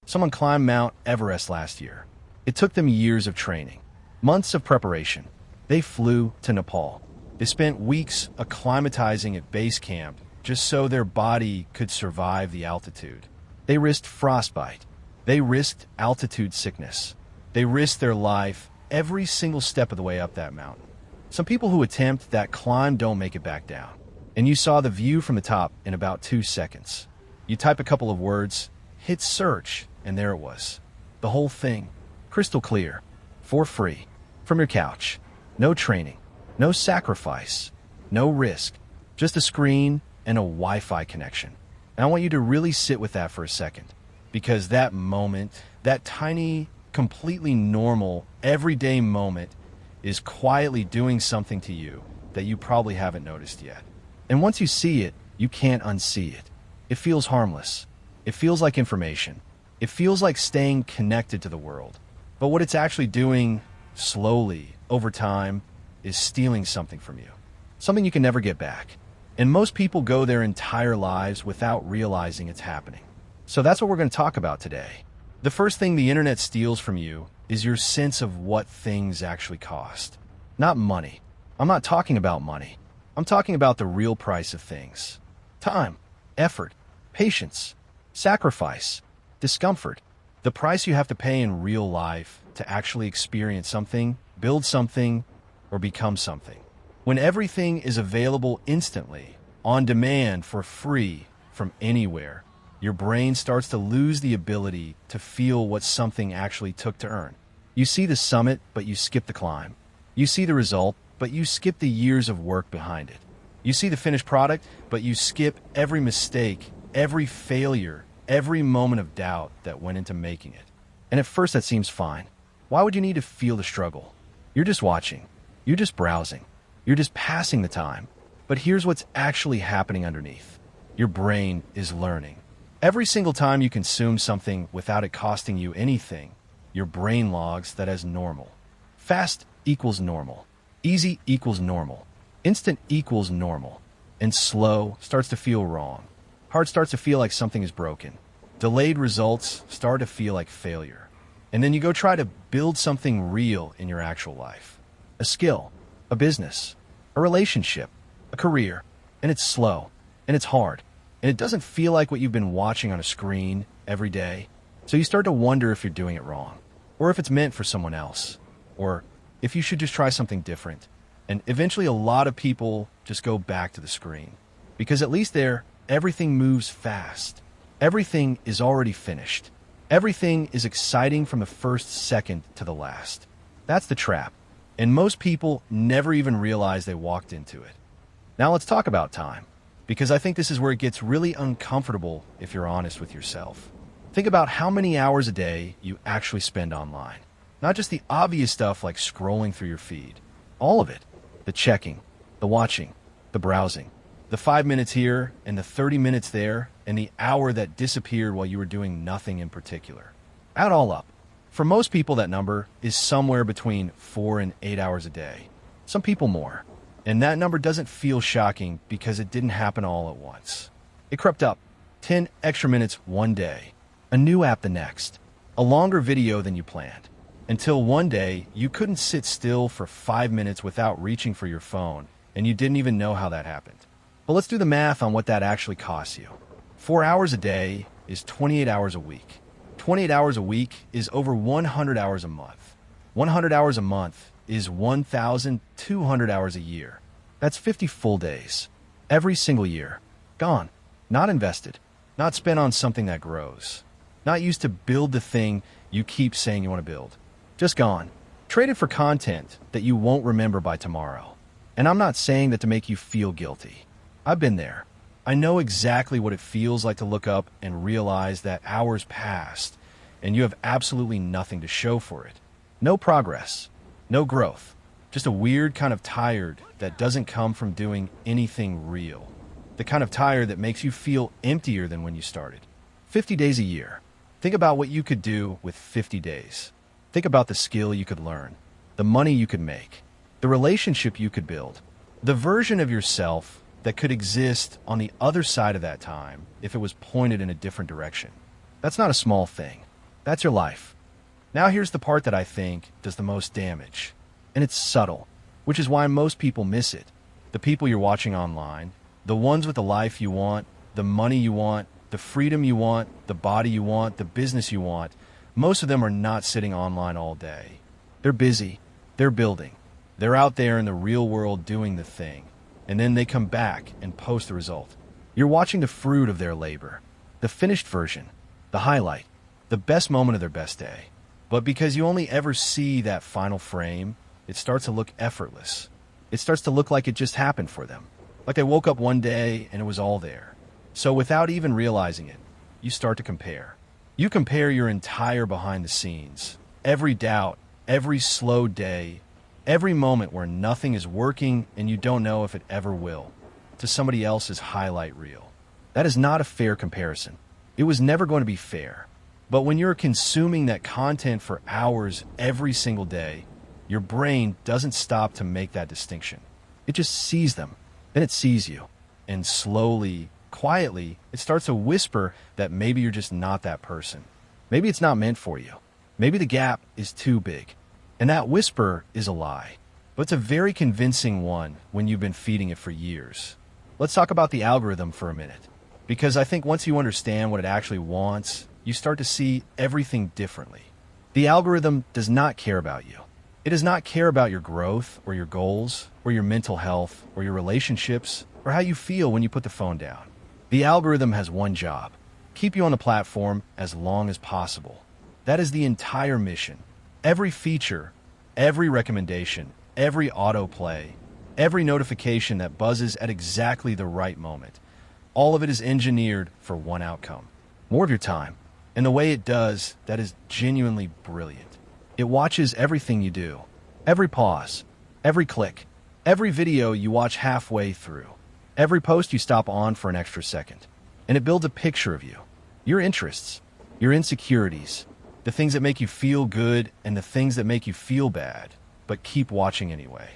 Someone climbed Mount Everest last year. It took them years of training, months of preparation. They flew to Nepal. They spent weeks acclimatizing at base camp just so their body could survive the altitude. They risked frostbite. They risked altitude sickness. They risked their life every single step of the way up that mountain. Some people who attempt that climb don't make it back down. And you saw the view from the top in about 2 seconds. You type a couple of words, hit search, and there it was. The whole thing, crystal clear, for free, from your couch. No training, no sacrifice, no risk, just a screen and a Wi-Fi connection. And I want you to really sit with that for a second, because that moment, that tiny, completely normal, everyday moment is quietly doing something to you that you probably haven't noticed yet. And once you see it, you can't unsee it. It feels harmless. It feels like information. It feels like staying connected to the world. But what it's actually doing, slowly, over time, is stealing something from you. Something you can never get back. And most people go their entire lives without realizing it's happening. So that's what we're going to talk about today. The first thing the internet steals from you is your sense of what things actually cost. Not money. I'm not talking about money. I'm talking about the real price of things. Time, effort, patience, sacrifice, discomfort. The price you have to pay in real life to actually experience something, build something, or become something. When everything is available instantly, on demand, for free, from anywhere, your brain starts to lose the ability to feel what something actually took to earn. You see the summit, but you skip the climb. You see the result, but you skip the years of work behind it. You see the finished product, but you skip every mistake, every failure, every moment of doubt that went into making it. And at first that seems fine. Why would you need to feel the struggle? You're just watching. You're just browsing. You're just passing the time. But here's what's actually happening underneath. Your brain is learning. Every single time you consume something without it costing you anything, your brain logs that as normal. Fast equals normal. Easy equals normal. Instant equals normal. And slow starts to feel wrong. Hard starts to feel like something is broken. Delayed results start to feel like failure. And then you go try to build something real in your actual life. A skill, a business, a relationship, a career. And it's slow. And it's hard. And it doesn't feel like what you've been watching on a screen every day. So you start to wonder if you're doing it wrong. Or if it's meant for someone else. Or if you should just try something different. And eventually a lot of people just go back to the screen. Because at least there, everything moves fast. Everything is already finished. Everything is exciting from the first second to the last. That's the trap. And most people never even realize they walked into it. Now let's talk about time. Because I think this is where it gets really uncomfortable if you're honest with yourself. Think about how many hours a day you actually spend online. Not just the obvious stuff like scrolling through your feed. All of it. The checking, the watching, the browsing, the 5 minutes here and the 30 minutes there, and the hour that disappeared while you were doing nothing in particular. Add all up. For most people, that number is somewhere between 4 and 8 hours a day. Some people more. And that number doesn't feel shocking because it didn't happen all at once. It crept up. 10 extra minutes one day. A new app the next. A longer video than you planned. Until one day, you couldn't sit still for 5 minutes without reaching for your phone, and you didn't even know how that happened. But let's do the math on what that actually costs you. 4 hours a day is 28 hours a week. 28 hours a week is over 100 hours a month. 100 hours a month is 1,200 hours a year. That's 50 full days. Every single year. Gone. Not invested. Not spent on something that grows. Not used to build the thing you keep saying you want to build. Just gone. Traded for content that you won't remember by tomorrow. And I'm not saying that to make you feel guilty. I've been there. I know exactly what it feels like to look up and realize that hours passed and you have absolutely nothing to show for it. No progress. No growth. Just a weird kind of tired that doesn't come from doing anything real. The kind of tired that makes you feel emptier than when you started. 50 days a year. Think about what you could do with 50 days. Think about the skill you could learn, the money you could make, the relationship you could build, the version of yourself that could exist on the other side of that time if it was pointed in a different direction. That's not a small thing. That's your life. Now here's the part that I think does the most damage. And it's subtle, which is why most people miss it. The people you're watching online, the ones with the life you want, the money you want, the freedom you want, the body you want, the business you want, most of them are not sitting online all day. They're busy. They're building. They're out there in the real world doing the thing. And then they come back and post the result. You're watching the fruit of their labor, the finished version, the highlight, the best moment of their best day. But because you only ever see that final frame, it starts to look effortless. It starts to look like it just happened for them. Like they woke up one day and it was all there. So without even realizing it, you start to compare. You compare your entire behind the scenes, every doubt, every slow day, every moment where nothing is working and you don't know if it ever will, to somebody else's highlight reel. That is not a fair comparison. It was never going to be fair. But when you're consuming that content for hours every single day, your brain doesn't stop to make that distinction. It just sees them. Then it sees you. And slowly, quietly, it starts to whisper that maybe you're just not that person. Maybe it's not meant for you. Maybe the gap is too big. And that whisper is a lie. But it's a very convincing one when you've been feeding it for years. Let's talk about the algorithm for a minute. Because I think once you understand what it actually wants, you start to see everything differently. The algorithm does not care about you. It does not care about your growth or your goals or your mental health or your relationships or how you feel when you put the phone down. The algorithm has one job: keep you on the platform as long as possible. That is the entire mission. Every feature, every recommendation, every autoplay, every notification that buzzes at exactly the right moment, all of it is engineered for one outcome: more of your time. And the way it does, that is genuinely brilliant. It watches everything you do, every pause, every click, every video you watch halfway through, every post you stop on for an extra second. And it builds a picture of you, your interests, your insecurities, the things that make you feel good and the things that make you feel bad, but keep watching anyway.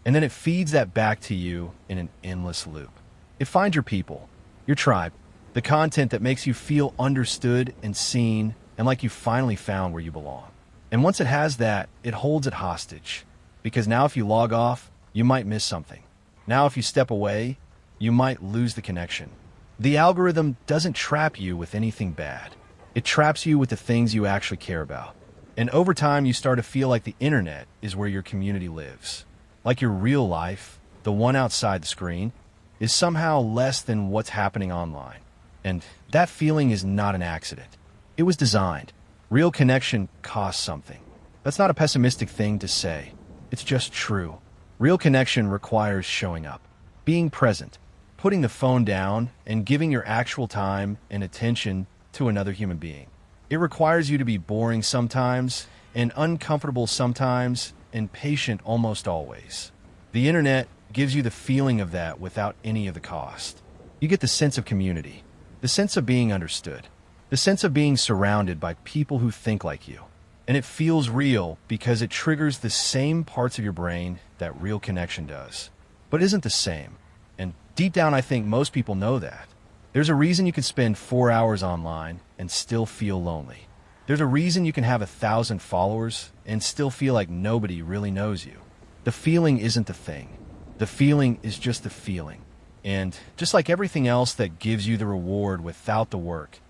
And then it feeds that back to you in an endless loop. It finds your people, your tribe, the content that makes you feel understood and seen and like you finally found where you belong. And once it has that, it holds it hostage. Because now if you log off, you might miss something. Now if you step away, you might lose the connection. The algorithm doesn't trap you with anything bad. It traps you with the things you actually care about. And over time, you start to feel like the internet is where your community lives. Like your real life, the one outside the screen, is somehow less than what's happening online. And that feeling is not an accident. It was designed. Real connection costs something. That's not a pessimistic thing to say. It's just true. Real connection requires showing up, being present, putting the phone down, and giving your actual time and attention to another human being. It requires you to be boring sometimes, and uncomfortable sometimes, and patient almost always. The internet gives you the feeling of that without any of the cost. You get the sense of community, the sense of being understood, the sense of being surrounded by people who think like you. And it feels real because it triggers the same parts of your brain that real connection does, but isn't the same. And deep down, I think most people know that. There's a reason you can spend 4 hours online and still feel lonely. There's a reason you can have 1,000 followers and still feel like nobody really knows you. The feeling isn't the thing. The feeling is just the feeling. And just like everything else that gives you the reward without the work,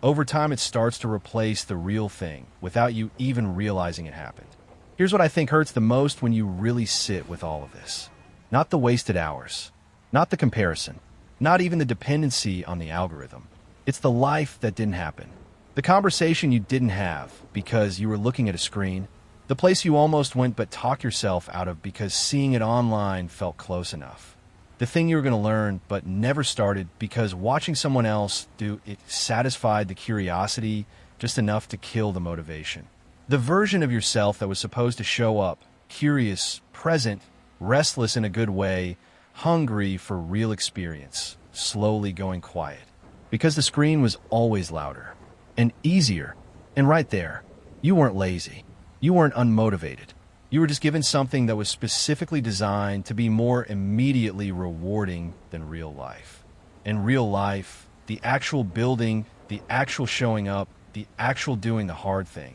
over time it starts to replace the real thing without you even realizing it happened. Here's what I think hurts the most when you really sit with all of this. Not the wasted hours, not the comparison, not even the dependency on the algorithm. It's the life that didn't happen. The conversation you didn't have because you were looking at a screen. The place you almost went but talk yourself out of because seeing it online felt close enough. The thing you were going to learn but never started because watching someone else do it satisfied the curiosity just enough to kill the motivation. The version of yourself that was supposed to show up, curious, present, restless in a good way, hungry for real experience, slowly going quiet. Because the screen was always louder and easier. And right there, you weren't lazy. You weren't unmotivated. You were just given something that was specifically designed to be more immediately rewarding than real life. In real life, the actual building, the actual showing up, the actual doing the hard thing.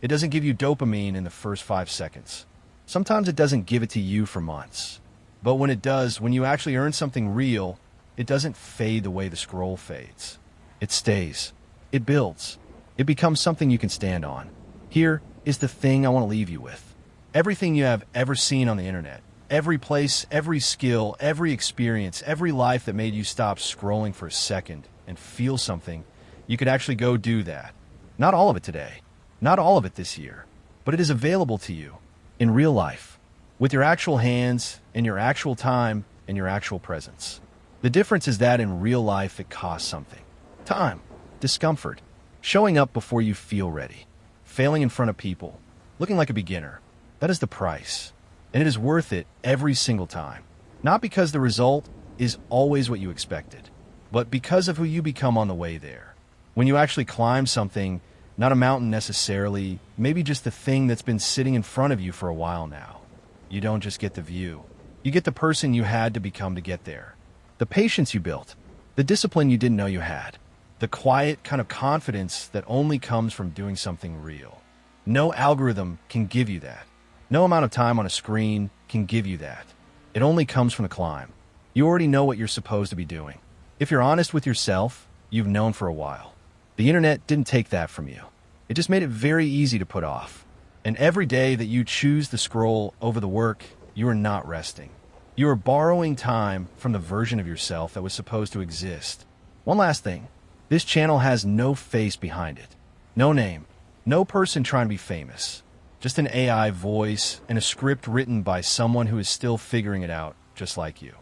It doesn't give you dopamine in the first 5 seconds. Sometimes it doesn't give it to you for months. But when it does, when you actually earn something real, it doesn't fade the way the scroll fades. It stays. It builds. It becomes something you can stand on. Here is the thing I want to leave you with. Everything you have ever seen on the internet, every place, every skill, every experience, every life that made you stop scrolling for a second and feel something, you could actually go do that. Not all of it today, not all of it this year, but it is available to you in real life, with your actual hands, in your actual time, and your actual presence. The difference is that in real life it costs something. Time, discomfort, showing up before you feel ready, failing in front of people, looking like a beginner. That is the price, and it is worth it every single time. Not because the result is always what you expected, but because of who you become on the way there. When you actually climb something, not a mountain necessarily, maybe just the thing that's been sitting in front of you for a while now. You don't just get the view. You get the person you had to become to get there. The patience you built, the discipline you didn't know you had, the quiet kind of confidence that only comes from doing something real. No algorithm can give you that. No amount of time on a screen can give you that. It only comes from the climb. You already know what you're supposed to be doing. If you're honest with yourself, you've known for a while. The internet didn't take that from you. It just made it very easy to put off. And every day that you choose the scroll over the work, you are not resting. You are borrowing time from the version of yourself that was supposed to exist. One last thing. This channel has no face behind it. No name. No person trying to be famous. Just an AI voice and a script written by someone who is still figuring it out, just like you.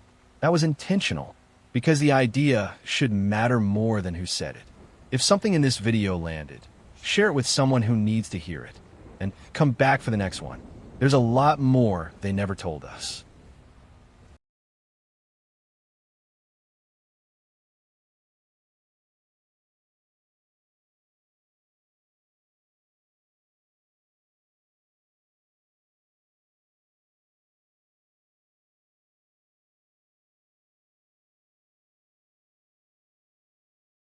That was intentional, because the idea should matter more than who said it. If something in this video landed, share it with someone who needs to hear it, and come back for the next one. There's a lot more they never told us.